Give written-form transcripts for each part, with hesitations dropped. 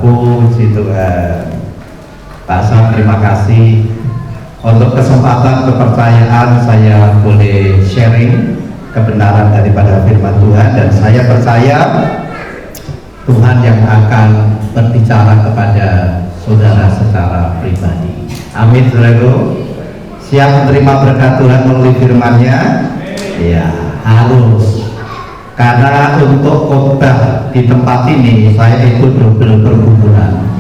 Puji Tuhan. Pak Sam, terima kasih untuk kesempatan kepercayaan saya boleh sharing kebenaran daripada firman Tuhan, dan saya percaya Tuhan yang akan berbicara kepada saudara secara pribadi. Amin, saudaraku. Siap menerima berkat Tuhan melalui firman-Nya? Ya, harus. Karena untuk khotbah di tempat ini saya ikut double pergumulan.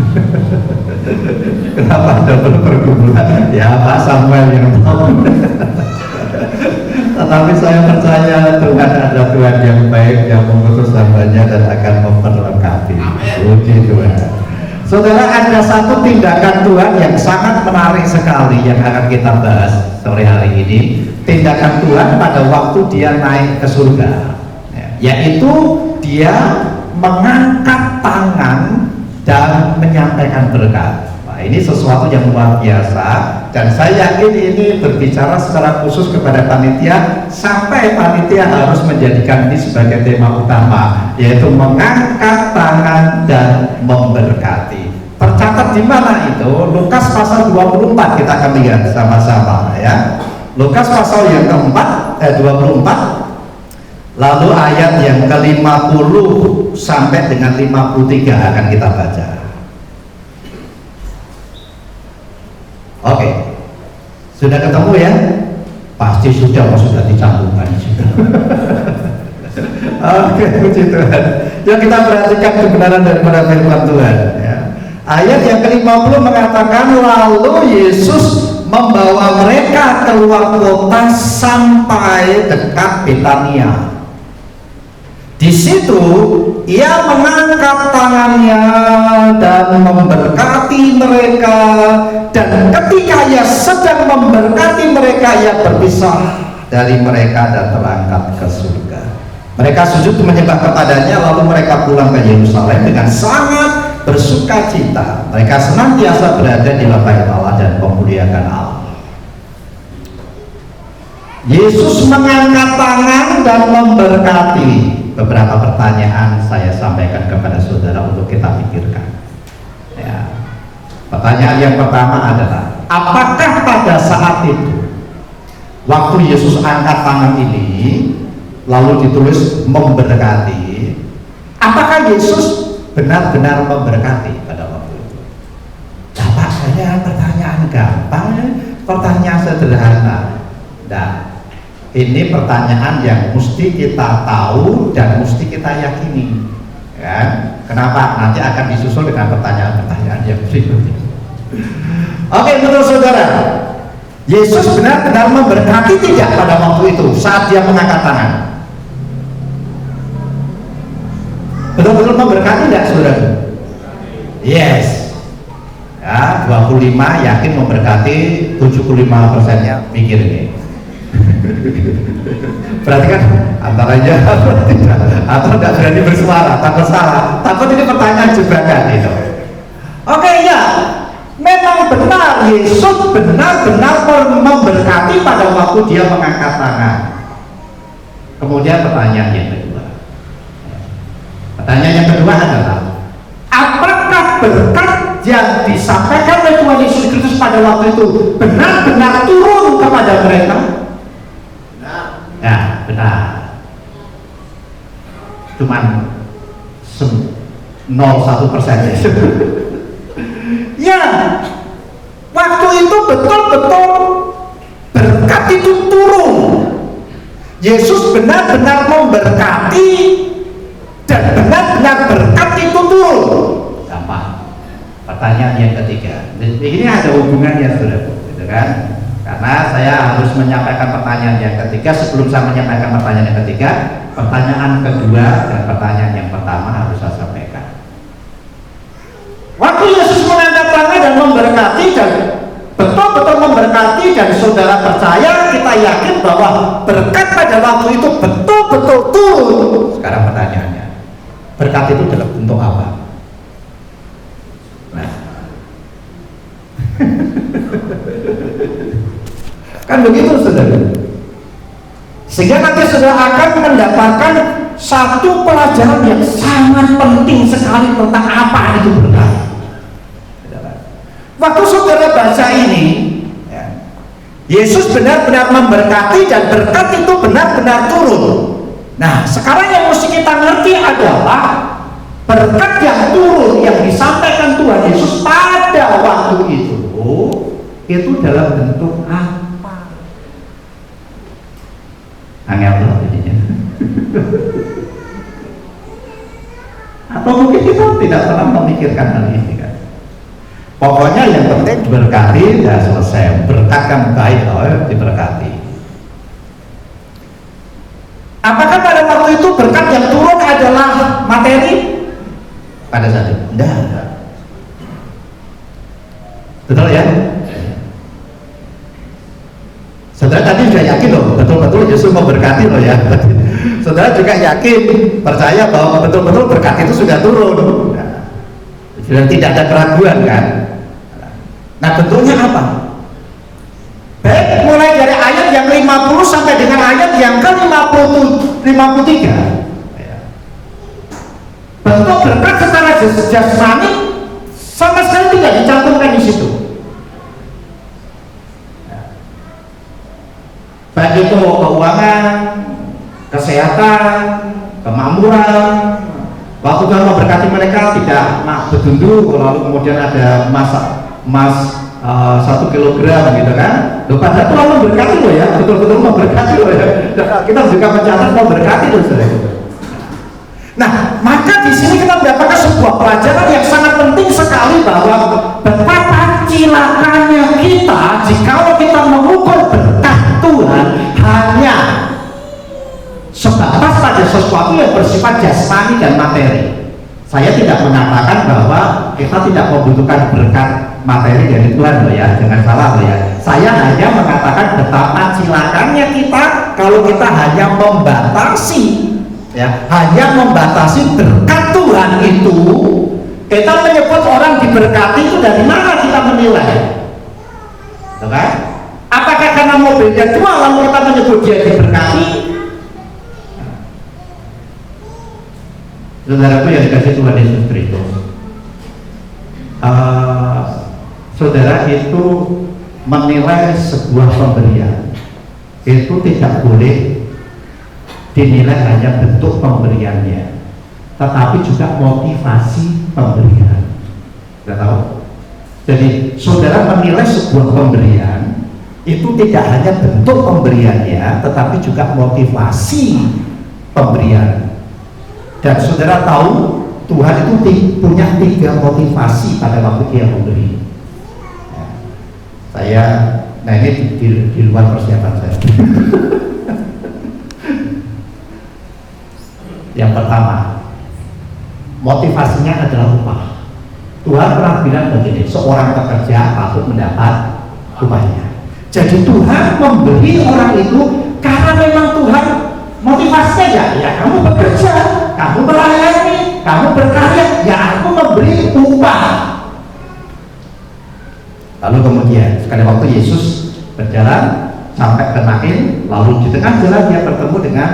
Kenapa double pergumulan? Ya Pak Samuel yang tahu. Tetapi saya percaya Tuhan adalah Tuhan yang baik, yang mengutus hamba-Nya dan akan memperlengkapi. Puji Tuhan. Saudara, ada satu tindakan Tuhan yang sangat menarik sekali yang akan kita bahas sore hari ini. Tindakan Tuhan pada waktu Dia naik ke surga, yaitu Dia mengangkat tangan dan menyampaikan berkat. Nah, ini sesuatu yang luar biasa, dan saya yakin ini berbicara secara khusus kepada panitia, sampai panitia harus menjadikan ini sebagai tema utama, yaitu mengangkat tangan dan memberkati. Tercatat di mana itu? Lukas pasal 24, kita akan lihat sama-sama ya. Lukas pasal yang keempat, 24, lalu ayat yang ke-50 sampai dengan 53 akan kita baca. Oke, sudah ketemu ya? Pasti sudah, sudah dicantumkan juga. Oke, puji Tuhan. Yuk kita perhatikan kebenaran daripada firman Tuhan ya. Ayat yang ke-50 mengatakan, lalu Yesus membawa mereka keluar kota sampai dekat Betania. Di situ Ia mengangkat tangannya dan memberkati mereka, dan ketika Ia sedang memberkati mereka, Ia berpisah dari mereka dan terangkat ke surga. Mereka sujud menyembah kepadanya, lalu mereka pulang ke Yerusalem dengan sangat bersuka cita. Mereka senantiasa berada di bait Allah dan memuliakan Allah. Yesus mengangkat tangan dan memberkati. Beberapa pertanyaan saya sampaikan kepada saudara untuk kita pikirkan ya. Pertanyaan yang pertama adalah, apakah pada saat itu waktu Yesus angkat tangan ini lalu ditulis memberkati, apakah Yesus benar-benar memberkati pada waktu itu? Bapak, saya pertanyaan gampang, pertanyaan sederhana. Nah, ini pertanyaan yang mesti kita tahu dan mesti kita yakini, kan? Kenapa? Nanti akan disusul dengan pertanyaan-pertanyaan yang berikutnya. Oke, menurut saudara, Yesus benar-benar memberkati tidak pada waktu itu saat Dia mengangkat tangan? Betul-betul memberkati tidak, saudara? Yes. Ya, 25 yakin memberkati, 75%-nya mikir ini. Berarti kan antaranya atau tidak berani bersuara, takut salah, takut ini pertanyaan jebakan itu. Oke, ya, memang benar Yesus benar-benar memberkati pada waktu Dia mengangkat tangan. Kemudian pertanyaan yang kedua, adalah, apakah berkat yang disampaikan oleh Tuhan Yesus Kristus pada waktu itu benar-benar turun kepada mereka? Ya, benar. Cuman 0,1%. Ya, waktu itu betul-betul berkat itu turun. Yesus benar-benar memberkati dan benar-benar berkat itu turun. Gampang. Pertanyaan yang ketiga. Ini ada hubungannya, saudara, gitu kan? Karena saya harus menyampaikan pertanyaan yang ketiga sebelum saya menyampaikan pertanyaan yang ketiga. Pertanyaan kedua dan pertanyaan yang pertama harus saya sampaikan. Waktu Yesus mengangkat tangan dan memberkati dan betul-betul memberkati, dan saudara percaya, kita yakin bahwa berkat pada waktu itu betul-betul turun. Sekarang pertanyaannya, berkat itu dalam bentuk apa? Nah, kan begitu, saudara. Sehingga nanti saudara akan mendapatkan satu pelajaran yang sangat penting sekali tentang apa itu berkat. Waktu saudara baca ini, Yesus benar-benar memberkati dan berkat itu benar-benar turun. Nah, sekarang yang mesti kita ngerti adalah berkat yang turun yang disampaikan Tuhan Yesus pada waktu itu dalam bentuk apa? Angel loh jadinya. Atau mungkin kita tidak pernah memikirkan hal ini kan? Pokoknya yang penting berkati dan selesai. Berkat kan baik loh, diberkati. Apakah pada waktu itu berkat yang turun adalah materi? Pada saat itu? Tidak. Betul ya? Saudara tadi sudah yakin loh, betul-betul Yesus memberkati loh ya. Saudara juga yakin, percaya bahwa betul-betul berkat itu sudah turun. Sudah tidak ada keraguan kan? Nah, bentuknya apa? Baik, mulai dari ayat yang 50 sampai dengan ayat yang ke-53. Bentuk berkat secara jasmani sama sekali tidak dicantumkan di situ. Baik itu keuangan, kesehatan, kemakmuran. Waktu Tuhan memberkati mereka tidak bedundu, lalu kemudian ada emas 1 kilogram gitu kan. Loh, pada Tuhan memberkati loh ya, betul-betul memberkati loh ya. Kita juga mencatat memberkati loh saudara. Nah, maka di sini kita mendapatkan sebuah pelajaran yang sangat penting sekali bahwa betapa cilakanya kita jika kita mengukur berkat Tuhan hanya sebatas pada sesuatu yang bersifat jasmani dan materi. Saya tidak mengatakan bahwa kita tidak membutuhkan berkat materi dari Tuhan loh ya, jangan salah loh ya. Saya hanya mengatakan betapa cilakannya kita kalau kita hanya membatasi berkat Tuhan itu. Kita menyebut orang diberkati itu dari mana kita menilai? Betul kan? Apakah karena mobilnya tua lalu kita menyebut dia diberkati? Saudaraku yang dikasih Tuhan Yesus Kristus, saudara itu menilai sebuah pemberian itu tidak boleh dinilai hanya bentuk pemberiannya, tetapi juga motivasi pemberian. Sudah tahu? Jadi saudara menilai sebuah pemberian itu tidak hanya bentuk pemberiannya, tetapi juga motivasi pemberian. Dan saudara tahu Tuhan itu punya 3 motivasi pada waktu dia memberi. Nah ini di luar persiapan saya. Yang pertama, motivasinya adalah upah. Tuhan pernah bilang begini, seorang pekerja patut mendapat upahnya. Jadi Tuhan memberi orang itu karena memang Tuhan motivasinya ya kamu bekerja, kamu melayani, kamu berkarya, ya aku memberi upah. Lalu kemudian sekali waktu Yesus berjalan sampai ke Nain, lalu di tengah jalan dia bertemu dengan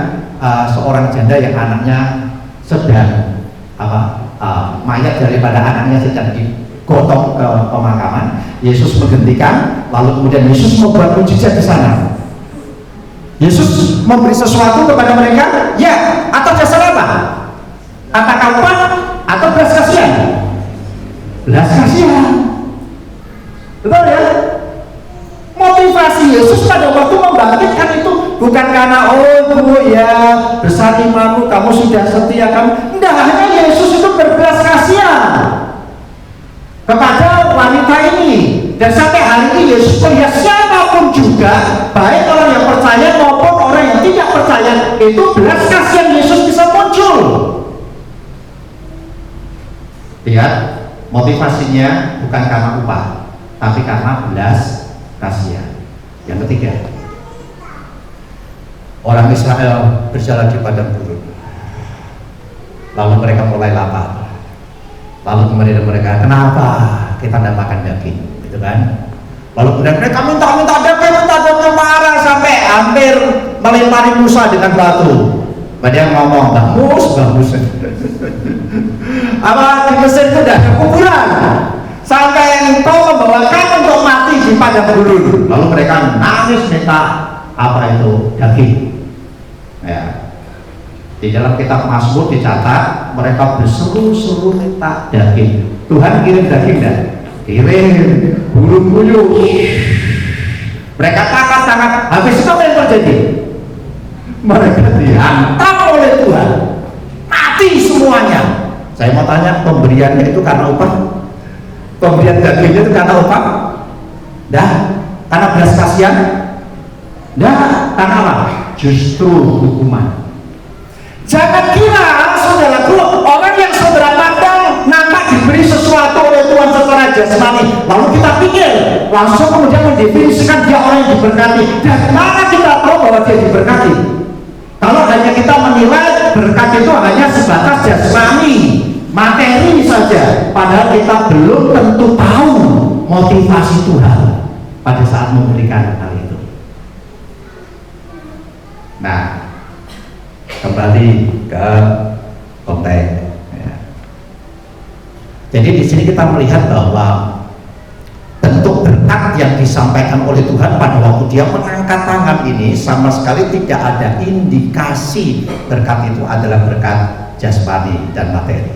seorang janda yang anaknya sedang mayat daripada anaknya sedang digotong ke pemakaman. Yesus menghentikan, lalu kemudian Yesus membuat mujizat di sana. Yesus memberi sesuatu kepada mereka, ya, atau dasar apa? Apakah upah atau belas kasihan? Belas kasihan. Betul ya? Motivasi Yesus pada waktu membangkitkan itu bukan karena bu ya besar imanmu, kamu sudah setia, kamu tidak, hanya Yesus itu berbelas kasihan kepada wanita ini. Dan sampai hari ini Yesus melihat siapapun juga, baik orang yang percaya maupun orang yang tidak percaya, itu belas kasihan Yesus bisa muncul. Lihat, motivasinya bukan karena upah, tapi karena belas kasihan. Yang ketiga, orang Israel berjalan di padang gurun, lalu mereka mulai lapar. Lalu kemudian mereka, kenapa kita tidak makan daging, gitu kan? Lalu kemudian mereka minta daging, marah sampai hampir melempari Musa dengan batu. Dia ngomong bagus. Apa di Mesir itu tidak ada kuburan sampai engkau membawakan untuk mati di padang gurun. Lalu mereka nangis minta apa itu daging. Ya. Di dalam kitab Mazmur dicatat mereka berseru-seru minta daging. Tuhan kirim daging dan kirim burung puyuh. Mereka tangkap. Habis itu apa yang terjadi? Mereka dihantam oleh Tuhan, mati semuanya. Saya mau tanya, pemberiannya itu karena upah? Pemberian dagingnya itu karena upah? Dah, karena belas kasihan? Dah, karena apa? Justru hukuman. Jangan kira saudaraku, orang yang saudara pandang nampak diberi sesuatu oleh Tuhan secara jasmani, lalu kita pikir langsung kemudian mendefinisikan dia orang yang diberkati. Dan mana kita tahu bahwa dia diberkati? Kalau hanya kita menilai berkat itu hanya sebatas jasmani, materi saja, padahal kita belum tentu tahu motivasi Tuhan pada saat memberikan hal itu. Nah, kembali ke konteks. Ya. Jadi di sini kita melihat bahwa bentuk berkat yang disampaikan oleh Tuhan pada waktu dia mengangkat tangan ini sama sekali tidak ada indikasi berkat itu adalah berkat jasmani dan materi.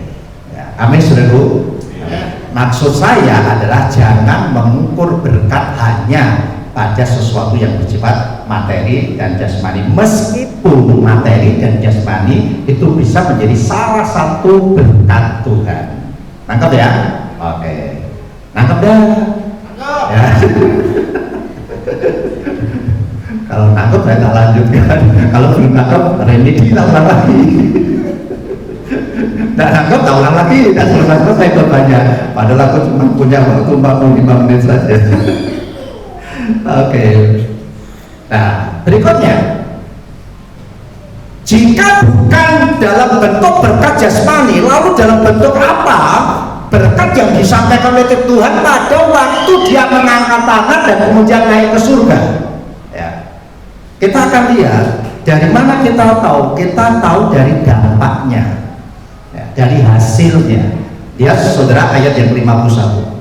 Ya. Amin, saudaraku. Ya. Maksud saya adalah jangan mengukur berkat hanya pada sesuatu yang bersifat materi dan jasmani, meskipun materi dan jasmani itu bisa menjadi salah satu berkat Tuhan. Nangkep ya? Oke. Nangkep dah. Ya. Kalau nangkep saya tak lanjutkan, kalau belum nangkep remedi tak ulang lagi. Tak nangkep tak ulang lagi, dan selesai saya bertanya, padahal aku cuma punya waktu 45 menit saja. Oke. Nah, berikutnya, jika bukan dalam bentuk berkat jasmani, lalu dalam bentuk apa berkat yang disampaikan oleh Tuhan pada waktu dia mengangkat tangan dan kemudian naik ke surga? Ya. Kita akan lihat dari mana kita tahu. Kita tahu dari dampaknya, ya, dari hasilnya. Dia saudara ayat yang 51.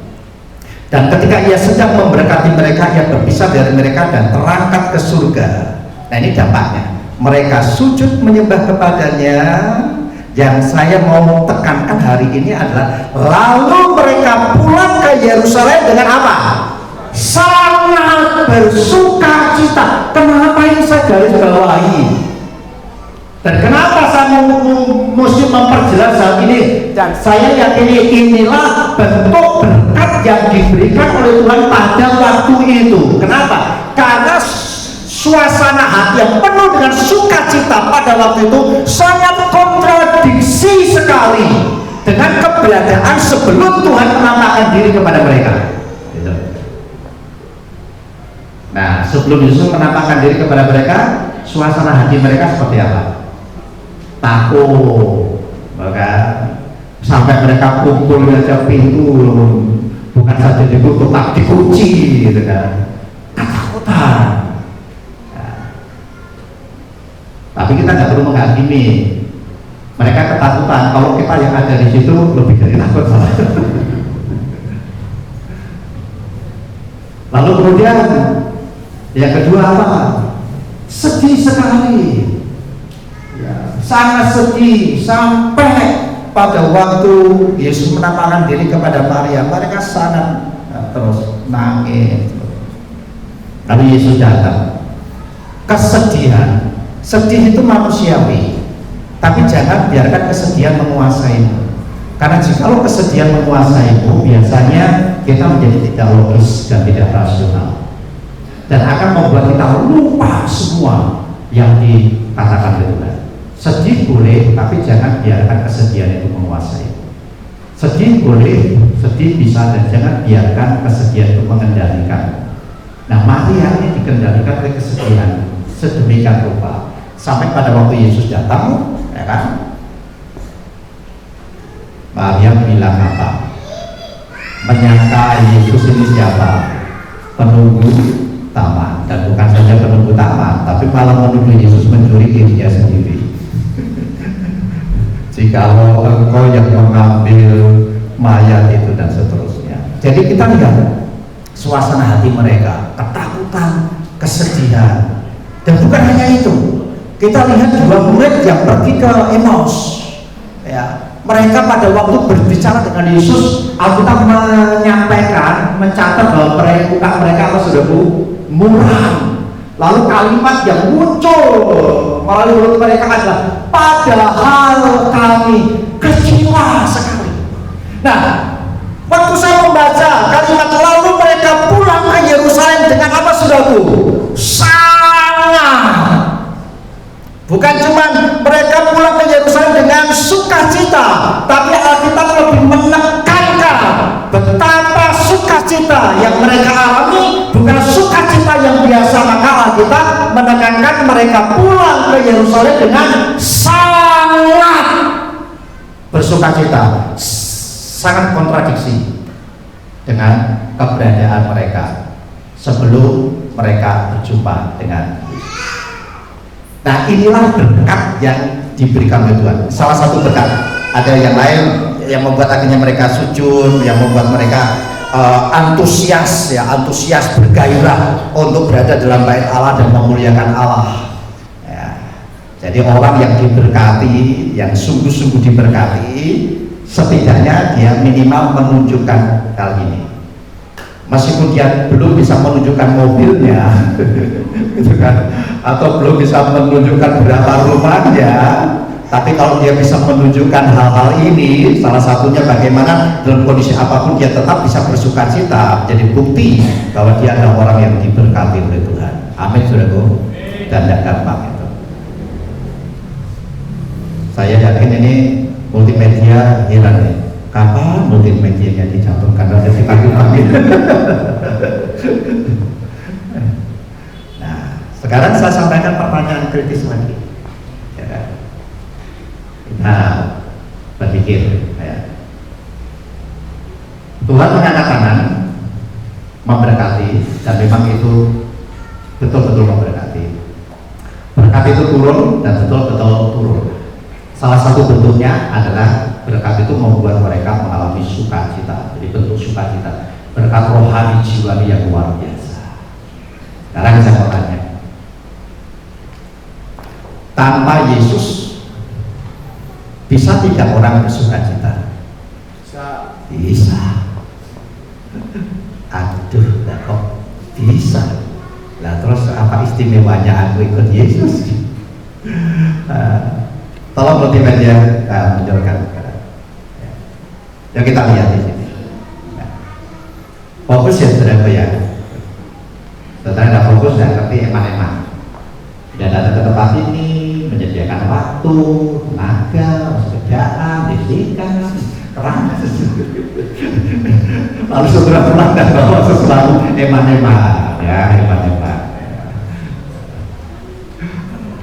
Dan ketika ia sedang memberkati mereka, ia berpisah dari mereka dan terangkat ke surga. Nah, ini dampaknya. Mereka sujud menyembah kepadanya. Yang saya mau tekankan hari ini adalah lalu mereka pulang ke Yerusalem dengan apa? Sangat bersuka cita. Kenapa ini saya garis bawahi? Dan kenapa saya mesti memperjelas hal ini? Dan saya yakini inilah bentuk berkat yang diberikan oleh Tuhan pada waktu itu. Kenapa? Karena suasana hati yang penuh dengan sukacita pada waktu itu sangat kontradiksi sekali dengan keberadaan sebelum Tuhan menampakkan diri kepada mereka. Nah, sebelum Yesus menampakkan diri kepada mereka, suasana hati mereka seperti apa? Takut, maka sampai mereka kumpul aja pintu bukan saja ditutup, tapi dikunci, gitu kan? Ketakutan. Tapi kita nggak perlu menghakimi. Mereka ketakutan. Kalau kita yang ada di situ lebih dari takut malah. Lalu kemudian yang kedua apa? Sedih sekali. Ya, sangat sedih sampai pada waktu Yesus menampakkan diri kepada Maria, mereka sangat terus nangis. Lalu Yesus datang. Kesedihan. Sedih itu manusiawi, tapi jangan biarkan kesedihan menguasaimu. Karena jikalau kesedihan menguasaimu, biasanya kita menjadi tidak logis dan tidak rasional, dan akan membuat kita lupa semua yang dikatakan oleh Tuhan. Sedih boleh, tapi jangan biarkan kesedihan itu menguasai. Sedih boleh, sedih bisa, dan jangan biarkan kesedihan itu mengendalikan. Nah, Maria ini dikendalikan oleh kesedihan sedemikian rupa. Sampai pada waktu Yesus datang, ya kan? Maria bilang apa? Menyangka Yesus ini siapa? Penunggu taman, dan bukan saja penunggu taman, tapi malah menuduh Yesus mencuri dirinya sendiri. jikalau engkau yang mengambil mayat itu dan seterusnya. Jadi kita lihat suasana hati mereka, ketakutan, kesedihan. Dan bukan hanya itu, kita lihat dua murid yang pergi ke Emmaus, ya, mereka pada waktu berbicara dengan Yesus, Alkitab menyampaikan, mencatat bahwa muka mereka apa saudaraku? Muram. Lalu kalimat yang muncul melalui mulut mereka adalah padahal kami kecewa sekali. Nah, waktu saya membaca kalimat lalu mereka pulang ke Yerusalem dengan apa saudaraku? Sangat. Bukan cuma mereka pulang ke Yerusalem dengan sukacita, tapi Alkitab lebih menekankan betapa sukacita yang mereka alami bukan sukacita yang biasa. Maka Alkitab menekankan mereka pulang ke Yerusalem dengan sangat bersukacita. Sangat kontradiksi dengan keberadaan mereka sebelum mereka berjumpa dengan Yesus. Nah, inilah berkat yang diberikan oleh Tuhan. Salah satu berkat, ada yang lain yang membuat akhirnya mereka sujud, yang membuat mereka antusias bergairah untuk berada dalam bait Allah dan memuliakan Allah. Ya. Jadi orang yang diberkati, yang sungguh-sungguh diberkati, setidaknya dia minimal menunjukkan hal ini. Meskipun dia belum bisa menunjukkan mobilnya, gitu kan, atau belum bisa menunjukkan berapa rumahnya, tapi kalau dia bisa menunjukkan hal-hal ini, salah satunya bagaimana dalam kondisi apapun dia tetap bisa bersukacita, jadi bukti bahwa dia adalah orang yang diberkati oleh Tuhan. Amin, saudaraku. Dan tidak gampang itu. Saya yakin ini multimedia hilang nih. Kapan multimedianya dicantumkan dan dipakai? Nah, sekarang saya sampaikan pertanyaan kritis lagi. Ya. Nah, berpikir, ya. Tuhan mengangkat tangan, memberkati, dan memang itu betul-betul memberkati. Berkat itu turun dan betul-betul turun. Salah satu bentuknya adalah berkat itu membuat mereka mengalami sukacita. Jadi bentuk sukacita, berkat rohani jiwani yang luar biasa. Sekarang saya mau tanya, tanpa Yesus bisa tidak orang bersukacita? Bisa. Aduh, lah kok bisa? Lah terus apa istimewanya aku ikut Yesus? Tolong multimedia menunjukkan. Yang kita lihat di sini. Fokus ya saudara ya. Saudara tidak fokus dan ngerti eman-eman. Tidak datang ke tempat ini, menyediakan waktu, tenaga, pekerjaan, pendidikan, kerang. Lalu saudara pulang dan bawa sesuatu eman-eman, ya eman-eman.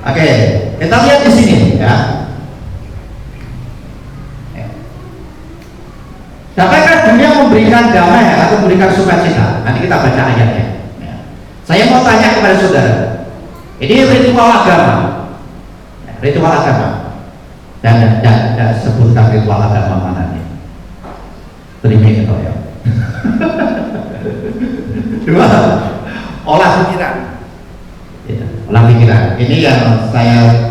Oke, kita lihat di sini ya. Dapatkah dunia memberikan damai atau memberikan sukacita? Nanti kita baca ayatnya. Ya. Saya mau tanya kepada saudara, ini ritual agama, ritual agama, dan sebutkan ritual agama mana nih? Terima itu ya. Dua, olah pikiran. Ya, olah pikiran. Ini yang saya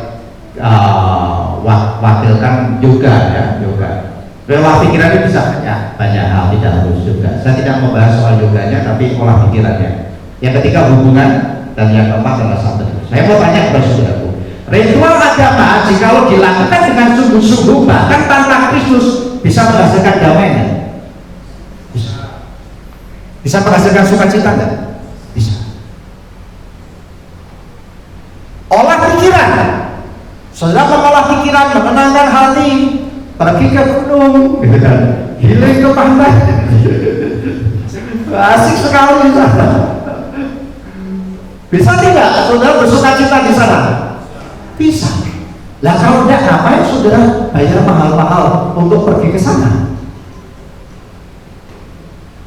wakilkan yoga ya, yoga. Olah pikiran itu bisa banyak hal, tidak harus juga. Saya tidak membahas soal yoganya, tapi olah pikirannya. Yang ketiga hubungan, dan yang keempat adalah satu. Saya mau tanya kepada saudaraku, ritual agama jikalau dilakukan dengan sungguh-sungguh bahkan tanpa Kristus bisa menghasilkan damai nggak? Bisa. Bisa menghasilkan sukacita nggak? Bisa. Olah pikiran, saudara mengolah pikiran, menenangkan hati, pergi ke gunung, healing ke pantai, asik sekali di sana. Bisa tidak saudara bersukacita di sana? Bisa. Lah kalau tidak, ngapain saudara bayar mahal-mahal untuk pergi ke sana?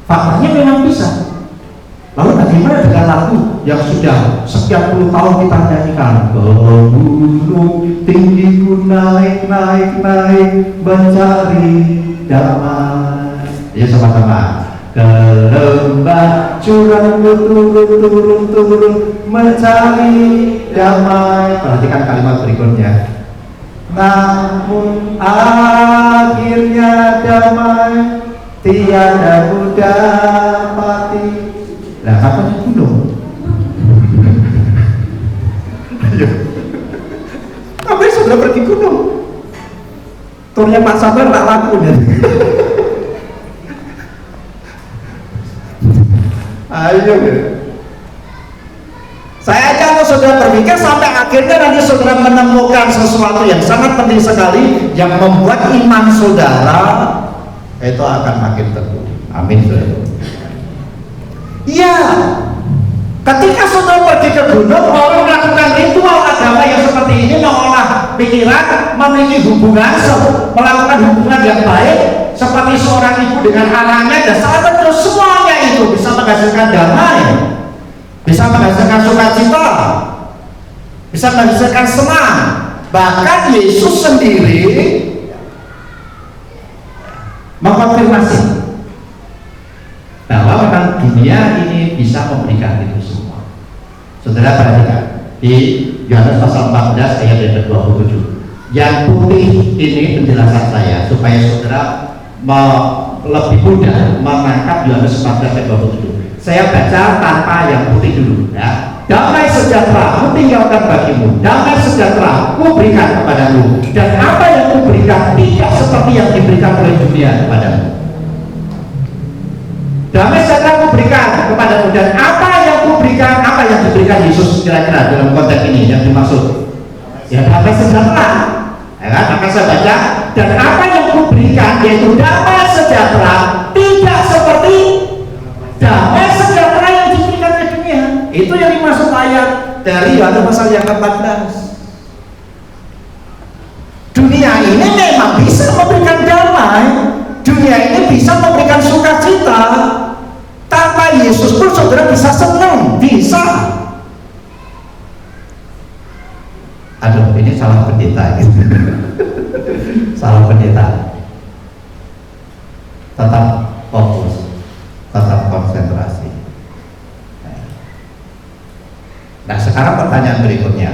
Faktanya memang bisa. Lalu bagaimana dengan lagu yang sudah sekian puluh tahun kita nyanyikan. Gunung tinggiku naik, naik, naik, mencari damai. Ya sama-sama. Ke lembah curangku turun, turun, turun, mencari damai. Perhatikan kalimat berikutnya. Namun akhirnya damai tiada ku dapati. Nah, kapan gunung? Ayo. Ngapain sudah pergi gunung? Turnya Pak Sabar tak laku ya. Ayo ya. Saya ajak saudara berpikir sampai akhirnya nanti saudara menemukan sesuatu yang sangat penting sekali yang membuat iman saudara itu akan makin teguh. Amin saudara. Iya. Ketika saudara pergi ke gunung, orang melakukan ritual agama yang seperti ini, mengolah pikiran, memiliki hubungan, melakukan hubungan yang baik, seperti seorang ibu dengan anaknya, dan saat itu semuanya itu bisa menghasilkan damai, bisa menghasilkan sukacita, bisa menghasilkan senang. Bahkan Yesus sendiri mengkonfirmasi bahwa memang dunia ini bisa memberikan itu semua. Saudara perhatikan di Yohanes pasal 14 ayat yang ke-27. Yang putih ini penjelasan saya supaya saudara lebih mudah menangkap Yohanes 14 ayat 27. Saya baca tanpa yang putih dulu ya. Damai sejahtera ku tinggalkan bagimu, damai sejahtera ku berikan kepadamu, dan apa yang ku berikan tidak seperti yang diberikan oleh dunia kepadamu. Damai sejahtera ku berikan kepadamu, dan apa yang ku berikan, apa yang diberikan Yesus kira-kira dalam konteks ini yang dimaksud? Ya damai sejahtera. Ya kan? Maka saya baca, dan apa yang ku berikan yaitu damai sejahtera, tidak seperti damai sejahtera yang diberikan oleh dunia. Itu yang dimaksud ayat dari Yohanes pasal yang ke-14. Dunia ini memang bisa memberikan damai, dunia ini bisa memberikan sukacita. Tanpa Yesus pun saudara bisa senang, bisa. Aduh, ini salah pendeta gitu. Salah pendeta. Tetap fokus, tetap konsentrasi. Nah, sekarang pertanyaan berikutnya,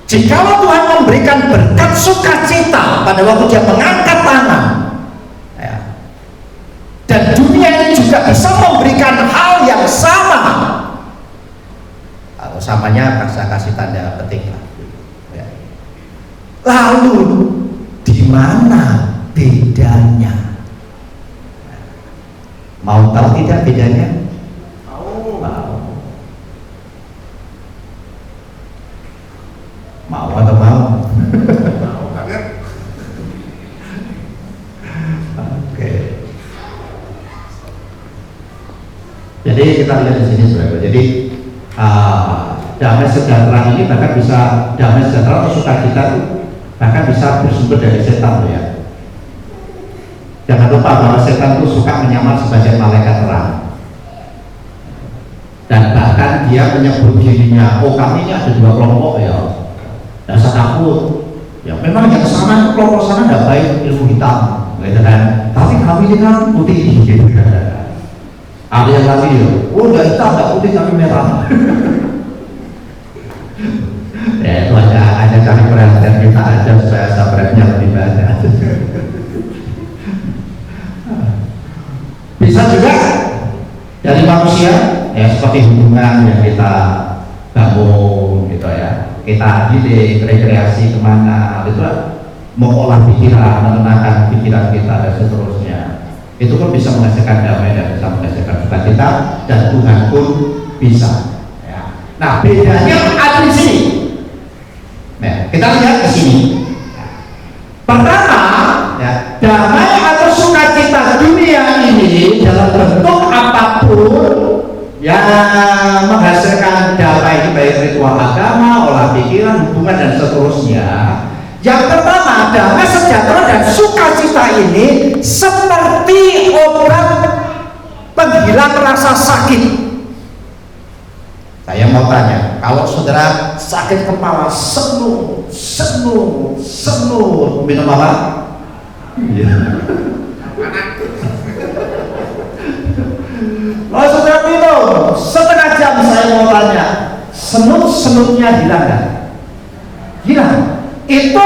jikalau Tuhan memberikan berkat sukacita pada waktu dia mengangkat tangan, ya, dan dunia ini juga bisa memberikan hal yang sama, atau samanya saya kasih tanda petik lah, ya. Lalu di mana bedanya? Mau tahu tidak bedanya? Mau atau mau? Mau banget. Oke. Jadi kita lihat di sini saudara. Jadi damai sejahtera ini bahkan bisa, damai sejahtera atau sukacita itu bahkan bisa bersumber dari setan ya. Jangan lupa bahwa setan itu suka menyamar sebagai malaikat terang. Dan bahkan dia menyebut dirinya, oh kami ini ada dua kelompok ya. Dasar takut, ya memang yang sana kelompok sana tidak baik ilmu hitam, gitu kan? Tapi kami ini kan putih, gitu kan? Ada yang lagi, oh tidak hitam, tidak putih, tapi merah. Ya itu ada cari perhatian kita aja supaya sabarnya lebih banyak. Bisa juga dari manusia, ya seperti hubungan yang kita bangun, gitu ya. Kita healing, rekreasi kemana, itu mengolah pikiran, menenangkan pikiran kita dan seterusnya. Itu pun bisa menghasilkan damai dan bisa menghasilkan sukacita, dan Tuhan pun bisa. Ya. Nah bedanya ada di sini. Nah, kita lihat di sini. Pertama, ya, damai atau sukacita dunia ini dalam bentuk apapun yang menghasilkan damai ini, baik ritual agama, olah pikiran, hubungan dan seterusnya. Yang pertama, damai sejahtera dan sukacita ini seperti obat penghilang rasa sakit. tanya, kalau saudara sakit kepala, senu, minum apa? Iya. Kalau saudara minum setengah jam, saya mau tanya, senutnya hilang nggak? Hilang. Itu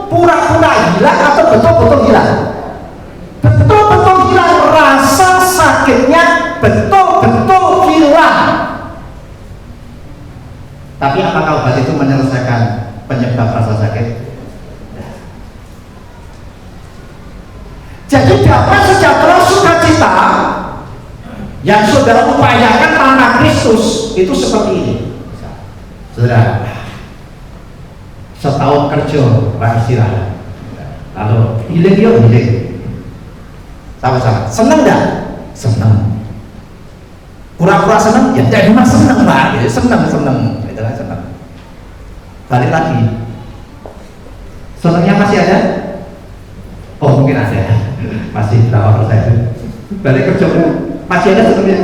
pura-pura hilang atau betul-betul hilang? Betul-betul hilang. Rasa sakitnya betul-betul hilang. Tapi apakah obat itu menyelesaikan penyebab rasa sakit? Jadi damai sejahtera sukacita yang saudara upayakan karena Kristus itu seperti ini. Saudara, setahun kerja istirahat, lalu healing. Sama-sama seneng gak? Seneng. Pura-pura seneng? Ya dari rumah seneng lah, seneng. Itu kan seneng. Balik lagi, senengnya masih ada? Oh mungkin ada, masih berapa persen? Balik kerja masih ada senengnya?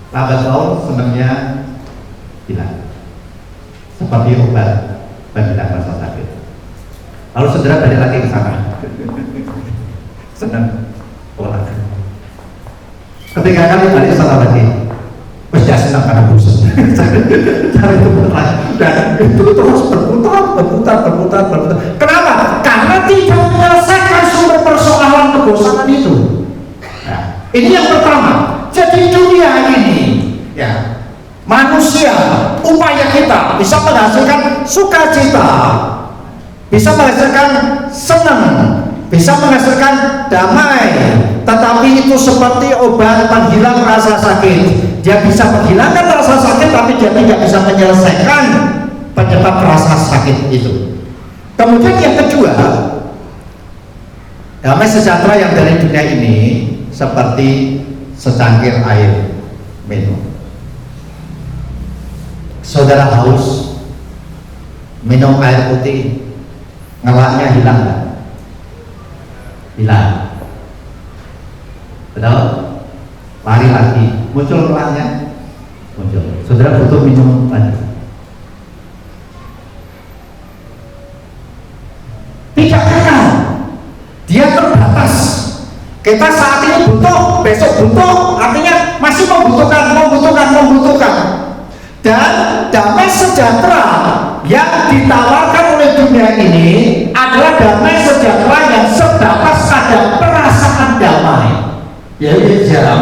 Lambat laun senengnya hilang, seperti obat penghilang rasa sakit. Lalu saudara balik lagi ke sana, senang, pulang. Ketika kali balik sana lagi, sudah senang karena bosan. Cara itu benar, dan itu terus berputar. Kenapa? Karena tidak menyelesaikan sumber persoalan kebosanan itu. Nah, ini yang pertama. Jadi dunia ini, ya, manusia, upaya kita bisa menghasilkan sukacita, bisa menghasilkan senang, bisa menghasilkan damai, tetapi itu seperti obat penghilang rasa sakit. Dia bisa menghilangkan rasa sakit, tapi dia tidak bisa menyelesaikan penyebab rasa sakit itu. Kemudian yang kedua, damai sejahtera yang dari dunia ini seperti secangkir air minum. Saudara haus, minum air putih, ngelaknya hilang nggak? Hilang. Betul? Lari lagi, muncul ngelaknya, muncul. Saudara butuh minum lagi. Tidak kekal, dia terbatas. Kita saat ini butuh, besok butuh, artinya masih membutuhkan. Dan damai sejahtera yang ditawarkan oleh dunia ini adalah damai sejahtera yang sebatas ada perasaan damai. Ya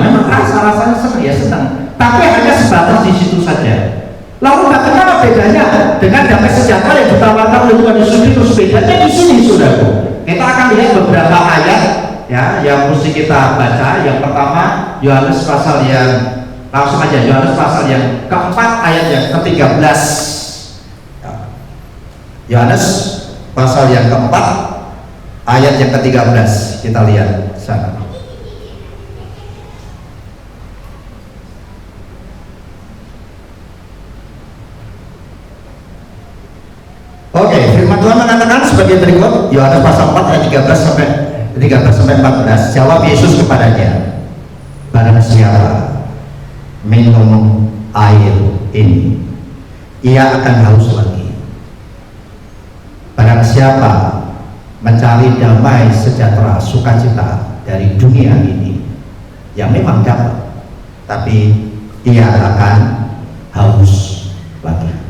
memang rasa-rasanya senang, ya senang, tapi hanya sebatas di situ saja. Lalu bagaimana bedanya dengan damai sejahtera yang ditawarkan oleh Tuhan Yesus Kristus? Bedanya di sini, saudaraku. Kita akan lihat beberapa ayat, ya, yang mesti kita baca. Yang pertama, Yohanes pasal yang langsung aja, Yohanes pasal yang keempat ayat yang ke-13. Yohanes pasal yang keempat ayat yang ke-13, kita lihat sana. Oke, firman Tuhan mengatakan sebagai berikut. Yohanes pasal 4 ayat 13 sampai 14. Jawab Yesus kepadanya, barang siapa minum air ini, ia akan haus lagi. Barang siapa mencari damai sejahtera sukacita dari dunia ini, yang memang dapat, tapi ia akan haus lagi.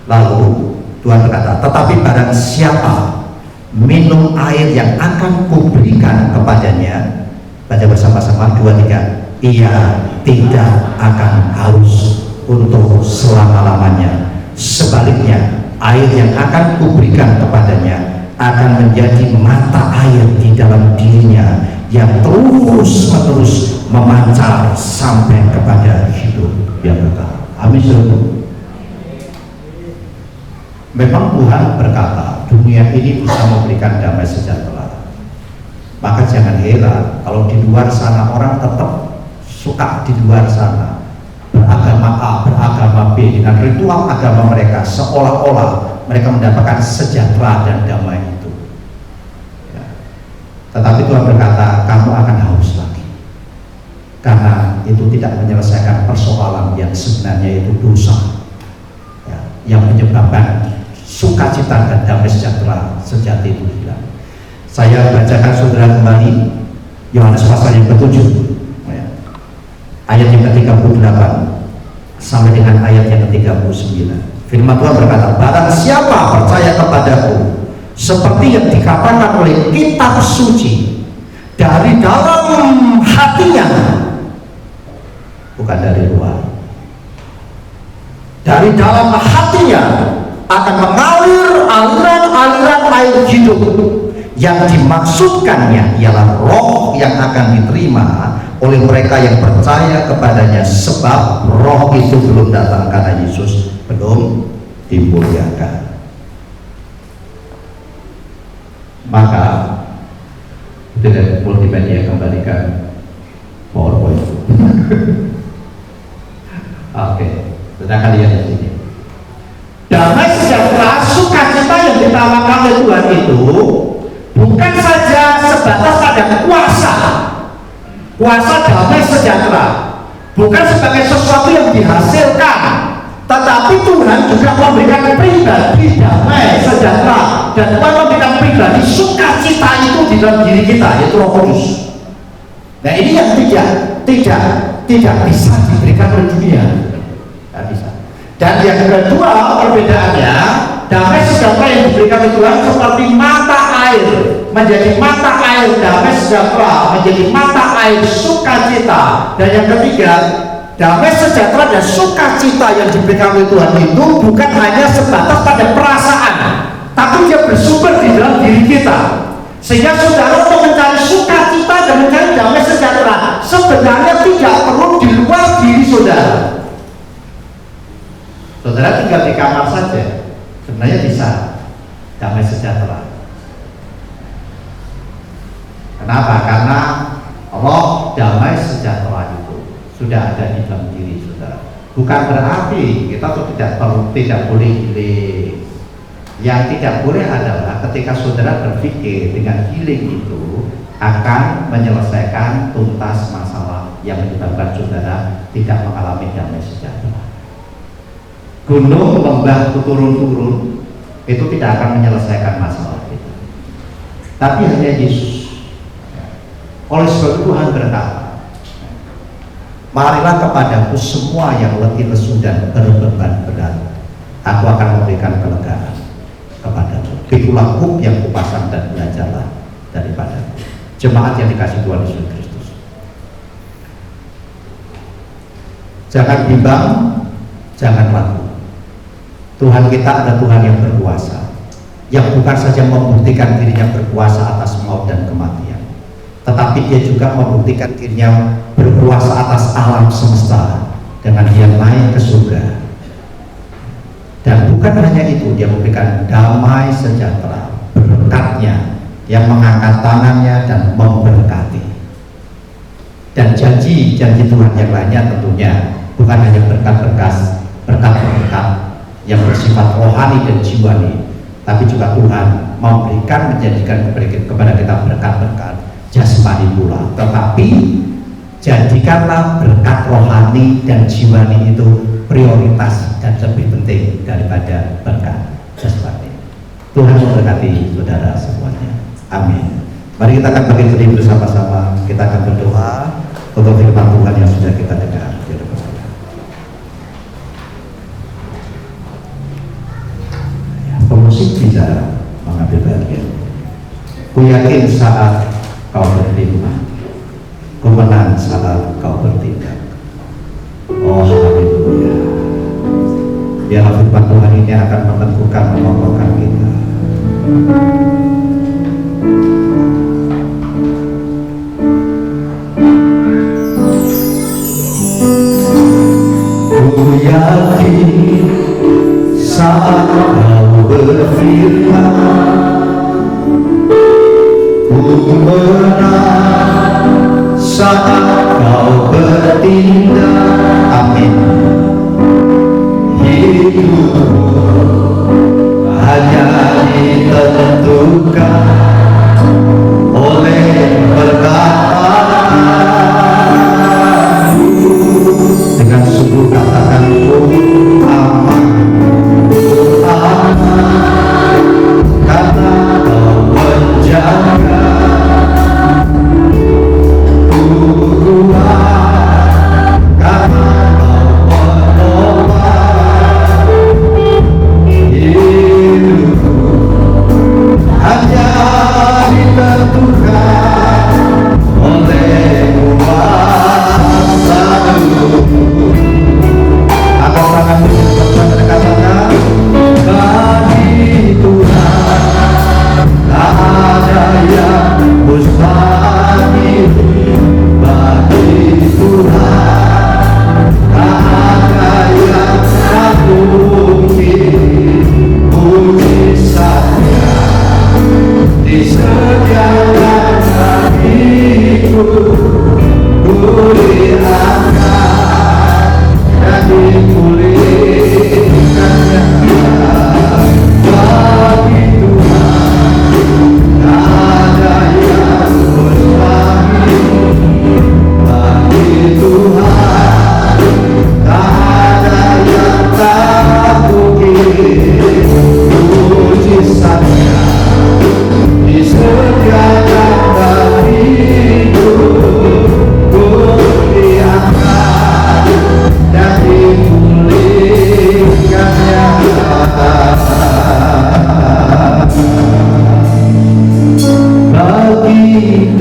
Lalu Tuhan berkata, tetapi barang siapa minum air yang akan kuberikan kepadanya, baca bersama-sama 2, 3, ia tidak akan haus untuk selama-lamanya. Sebaliknya, air yang akan kuberikan kepadanya akan menjadi mata air di dalam dirinya yang terus-menerus memancar sampai kepada hidup yang kekal. Amin. Memang Tuhan berkata dunia ini bisa memberikan damai sejahtera, maka jangan heran kalau di luar sana orang tetap suka di luar sana beragama A, beragama B dengan ritual agama mereka, seolah-olah mereka mendapatkan sejahtera dan damai itu, ya. Tetapi Tuhan berkata kamu akan haus lagi. itu tidak menyelesaikan persoalan yang sebenarnya itu dosa, ya, yang menyebabkan sukacita dan damai sejahtera sejati itu hilang. Saya bacakan saudara kembali Yohanes pasal yang ke-7, ya, ayat yang ke-38 sampai dengan ayat yang ke-39. Firman Tuhan berkata, barang siapa percaya kepadaku, seperti yang dikatakan oleh kitab suci, dari dalam hatinya, bukan dari luar, dari dalam hatinya akan mengalir aliran-aliran air hidup. Yang dimaksudkannya ialah roh yang akan diterima oleh mereka yang percaya kepadanya, sebab roh itu belum datang karena Yesus belum dimuliakan. Maka tidak multimedia, kembalikan PowerPoint. Oke, sedangkan lihat di sini. Damai sejahtera, sukacita yang ditawarkan oleh Tuhan itu bukan saja sebatas pada kuasa damai sejahtera, bukan sebagai sesuatu yang dihasilkan, tetapi Tuhan juga memberikan pribadi damai sejahtera, dan Tuhan memberikan pribadi sukacita itu di dalam diri kita, yaitu Roh Kudus. Nah, ini yang tidak bisa diberikan oleh dunia, tidak bisa. Dan yang kedua perbedaannya, damai sejahtera yang diberikan oleh Tuhan seperti mata air, menjadi mata air damai sejahtera, menjadi mata air sukacita. Dan yang ketiga, damai sejahtera dan sukacita yang diberikan oleh Tuhan itu bukan hanya sebatas pada perasaan, tapi dia bersumber di dalam diri kita. Sehingga saudara untuk mencari sukacita dan mencari damai sejahtera sebenarnya tidak perlu di luar diri saudara. Saudara tinggal di kamar saja, sebenarnya bisa damai sejahtera. Kenapa? Karena roh damai sejahtera itu sudah ada di dalam diri saudara. Bukan berarti kita tuh tidak boleh healing. Yang tidak boleh adalah ketika saudara berpikir dengan healing itu akan menyelesaikan tuntas masalah yang menyebabkan saudara tidak mengalami damai sejahtera. Gunung, lembah, turun-turun itu tidak akan menyelesaikan masalah itu, tapi hanya Yesus. Oleh sebab itu Tuhan berkata, marilah kepadaku semua yang letih lesu dan berbeban berat, aku akan memberikan kelegaan kepadamu. Pikulah kuk yang kupasang dan belajarlah daripadaku. Jemaat yang dikasih Tuhan Yesus Kristus, jangan bimbang, jangan ragu. Tuhan kita adalah Tuhan yang berkuasa, yang bukan saja membuktikan dirinya berkuasa atas maut dan kematian, tetapi dia juga membuktikan dirinya berkuasa atas alam semesta dengan dia naik ke surga. Dan bukan hanya itu, dia memberikan damai sejahtera, berkatnya yang mengangkat tangannya dan memberkati. Dan janji Tuhan yang lainnya tentunya bukan hanya berkat-berkat yang bersifat rohani dan jiwani, tapi juga Tuhan memberikan, menjadikan kepada kita berkat-berkat jasmani pula. Tetapi jadikanlah berkat rohani dan jiwani itu prioritas dan lebih penting daripada berkat jasmani. Tuhan memberkati saudara semuanya. Amin. Mari kita akan berdiri bersama-sama. Kita akan berdoa untuk firman Tuhan yang sudah kita dengar. Pemusik bisa mengambil bagian. Ku yakin saat kau berfirman, ku menang saat kau bertindak. Oh haleluya. Biarlah firman Tuhan ini akan meneguhkan, mengokohkan kita. Ku yakin saat kau berfirman, ku menang saat kau bertindak. Amin. Hidupku hanya ditentukan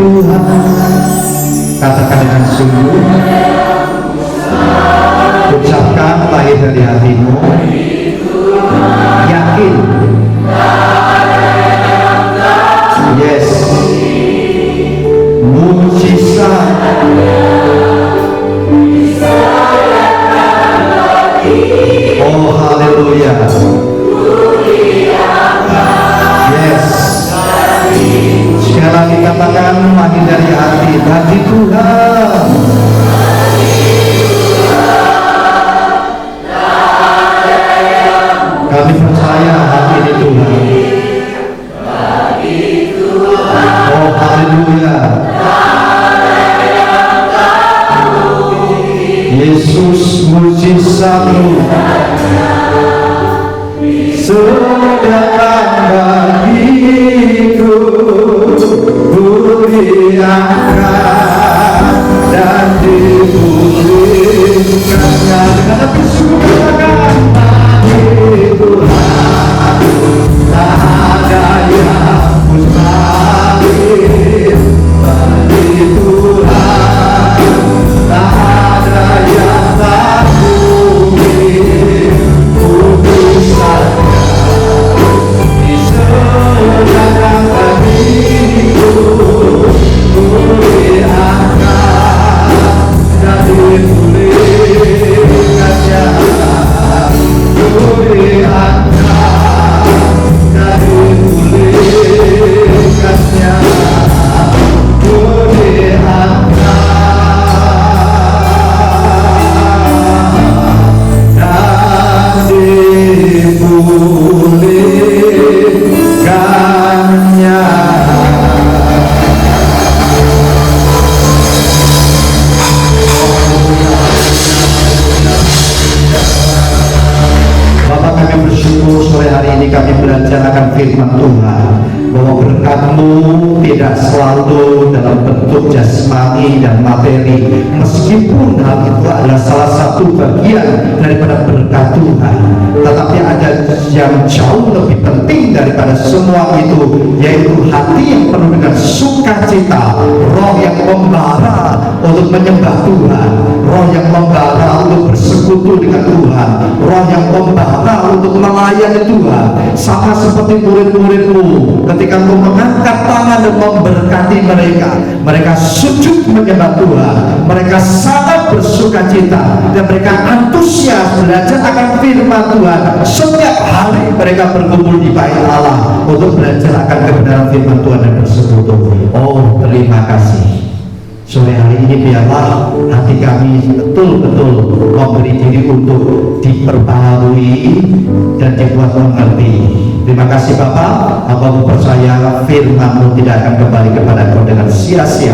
Tuhan. Katakan dengan sungguh, ucapkan lahir dari hatimu, yakin. Yes, mujizat oh haleluya. Yes, sekali lagi katakan lahir dari hati, hati Tuhan. Kami percaya hati ini Tuhan. Oh haleluya. Yesus, mujizat-Mu sedang bagiku, diangkat dan dipulihkannya dengan hati sungguh. Katakan bagi Tuhan tak ada yang mustahil, bagi Tuhan tak ada yang tak mungkin. Putusannya diserahkan bagiku, diangkat dan dipulihkannya, diangkat dan dipulihkannya, dipulihkannya. Bapak, kami bersyukur sore hari ini kami belajar akan firman Tuhan, bahwa berkat-Mu tidak selalu dalam bentuk jasmani dan materi, meskipun hal itu adalah salah satu bagian daripada berkat Tuhan, tetapi ada yang jauh lebih penting daripada semua itu, yaitu hati yang penuh dengan sukacita, roh yang membara untuk menyembah Tuhan, roh yang membara untuk bersekutu dengan Tuhan, roh yang membara untuk melayani Tuhan. Sama seperti murid-murid-Mu, ketika Engkau mengangkat tangan dan memberkati mereka, mereka sujud menyembah Tuhan, mereka sangat bersukacita dan mereka antusias belajar akan firman Tuhan. Setiap hari mereka berkumpul di bait Allah untuk belajar akan kebenaran firman Tuhan dan bersekutu. Oh, terima kasih. Sore hari ini biarlah hati kami betul-betul memberi diri untuk diperbaharui dan dibuat mengerti. Terima kasih Bapak, Hamba percaya firman-Mu tidak akan kembali kepada Engkau dengan sia-sia,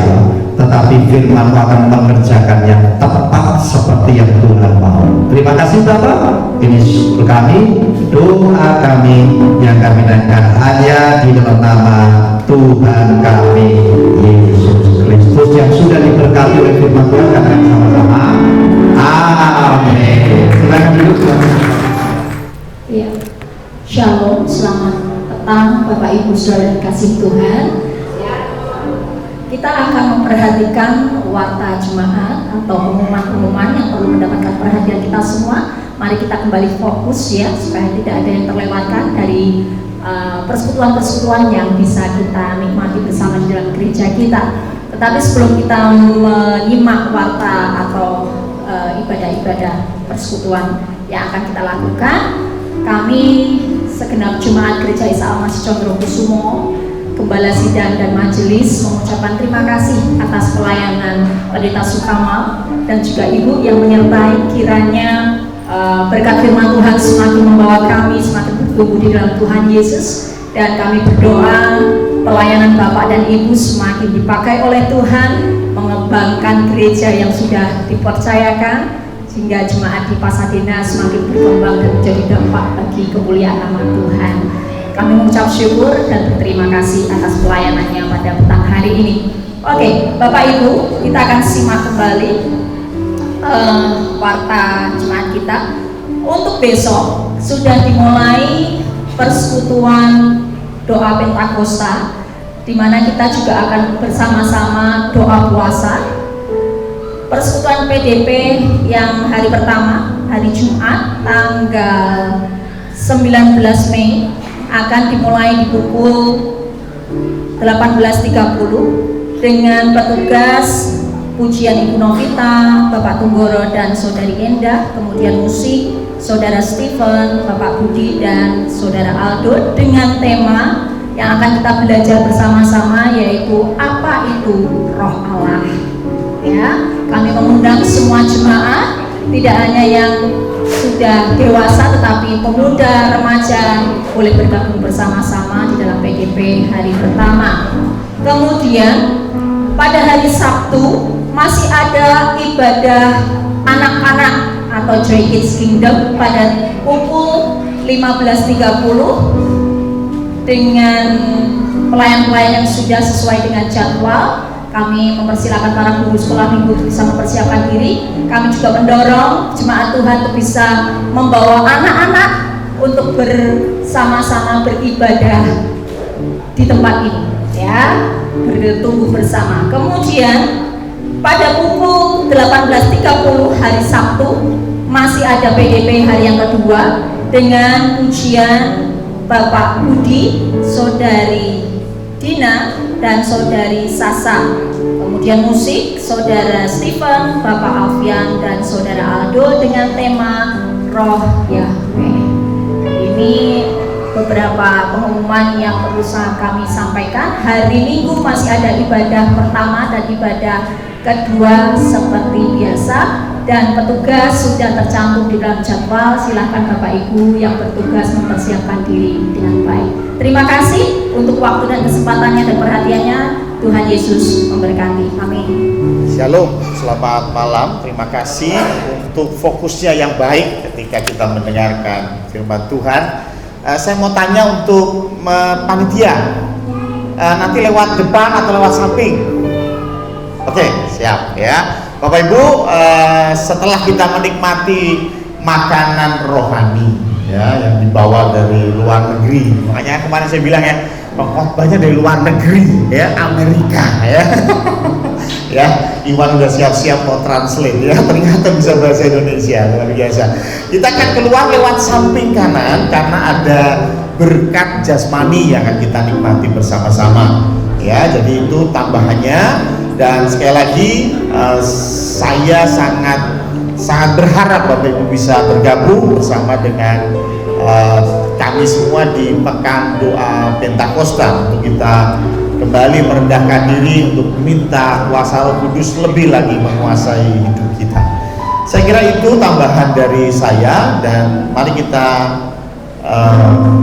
tetapi firman-Mu akan mengerjakan yang tepat seperti yang Tuhan mau. Terima kasih Bapak. Ini syukur kami, doa kami yang kami naikkan hanya di dalam nama Tuhan kami Yesus Kristus yang sudah diberkati oleh firman Tuhan. Katakan sama-sama amin. Silakan duduk. Ya. Shalom, selamat petang Bapak Ibu Saudara kasih Tuhan. Kita akan memperhatikan warta jemaat atau pengumuman-pengumuman yang perlu mendapatkan perhatian kita semua. Mari kita kembali fokus ya, supaya tidak ada yang terlewatkan dari persekutuan-persekutuan yang bisa kita nikmati bersama di dalam gereja kita. Tetapi sebelum kita menyimak warta atau ibadah-ibadah persekutuan yang akan kita lakukan, kami segenap jemaat Gereja Isa Al-Masih Condrokusumo, Gembala Sidang dan Majelis mengucapkan terima kasih atas pelayanan Pendeta Sukamal dan juga Ibu yang menyertai. Kiranya berkat firman Tuhan semakin membawa kami semakin bertumbuh di dalam Tuhan Yesus, dan kami berdoa pelayanan Bapak dan Ibu semakin dipakai oleh Tuhan mengembangkan gereja yang sudah dipercayakan, sehingga jemaat di Pasadena semakin berkembang dan menjadi dampak bagi kemuliaan nama Tuhan. Kami mengucap syukur dan berterima kasih atas pelayanannya pada petang hari ini. Oke, Bapak Ibu, kita akan simak kembali warta jemaat kita. Untuk besok sudah dimulai persekutuan doa Pentakosta di mana kita juga akan bersama-sama doa puasa. Persekutuan PDP yang hari pertama, hari Jumat, tanggal 19 Mei akan dimulai di pukul 18.30 dengan petugas pujian Ibu Novita, Bapak Tunggoro dan Saudari Endah, kemudian musik Saudara Stephen, Bapak Budi dan Saudara Aldo, dengan tema yang akan kita belajar bersama-sama, yaitu apa itu Roh Allah. Ya, kami mengundang semua jemaat, tidak hanya yang sudah dewasa tetapi pemuda, remaja boleh bergabung bersama-sama di dalam PDP hari pertama. Kemudian pada hari Sabtu masih ada ibadah anak-anak atau Joy Kids Kingdom pada pukul 15.30 dengan pelayan-pelayan yang sudah sesuai dengan jadwal. Kami mempersilakan para guru sekolah minggu untuk bisa mempersiapkan diri. Kami juga mendorong jemaat Tuhan untuk bisa membawa anak-anak untuk bersama-sama beribadah di tempat ini, ya, bertumbuh bersama. Kemudian pada pukul 18.30 hari Sabtu masih ada PDP hari yang kedua dengan ujian Bapak Budi, Saudari Dina dan Saudari Sasa. Kemudian musik Saudara Stephen, Bapak Alfian dan Saudara Aldo dengan tema Roh Yahweh. Ini beberapa pengumuman yang perlu kami sampaikan. Hari Minggu masih ada ibadah pertama dan ibadah kedua seperti biasa, dan petugas sudah tercantum di dalam jadwal. Silahkan Bapak Ibu yang bertugas mempersiapkan diri dengan baik. Terima kasih untuk waktu dan kesempatannya dan perhatiannya. Tuhan Yesus memberkati. Amin. Shalom, selamat malam. Terima kasih untuk fokusnya yang baik ketika kita mendengarkan firman Tuhan. Saya mau tanya untuk panitia, nanti lewat depan atau lewat samping? Oke, siap ya. Bapak Ibu, setelah kita menikmati makanan rohani ya yang dibawa dari luar negeri, makanya kemarin saya bilang ya, khotbahnya dari luar negeri ya, Amerika ya. Ya, Iwan udah siap-siap mau translate ya, ternyata bisa bahasa Indonesia, luar biasa. Kita akan keluar lewat samping kanan karena ada berkat jasmani yang akan kita nikmati bersama-sama ya. Jadi itu tambahannya. Dan sekali lagi saya sangat berharap Bapak Ibu bisa bergabung bersama dengan kami semua di Pekan Doa Pentakosta untuk kita kembali merendahkan diri untuk minta kuasa Roh Kudus lebih lagi menguasai hidup kita. Saya kira itu tambahan dari saya, dan mari kita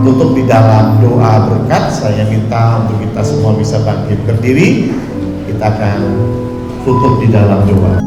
tutup di dalam doa berkat. Saya minta untuk kita semua bisa bangkit berdiri. Kita akan tutup di dalam doa.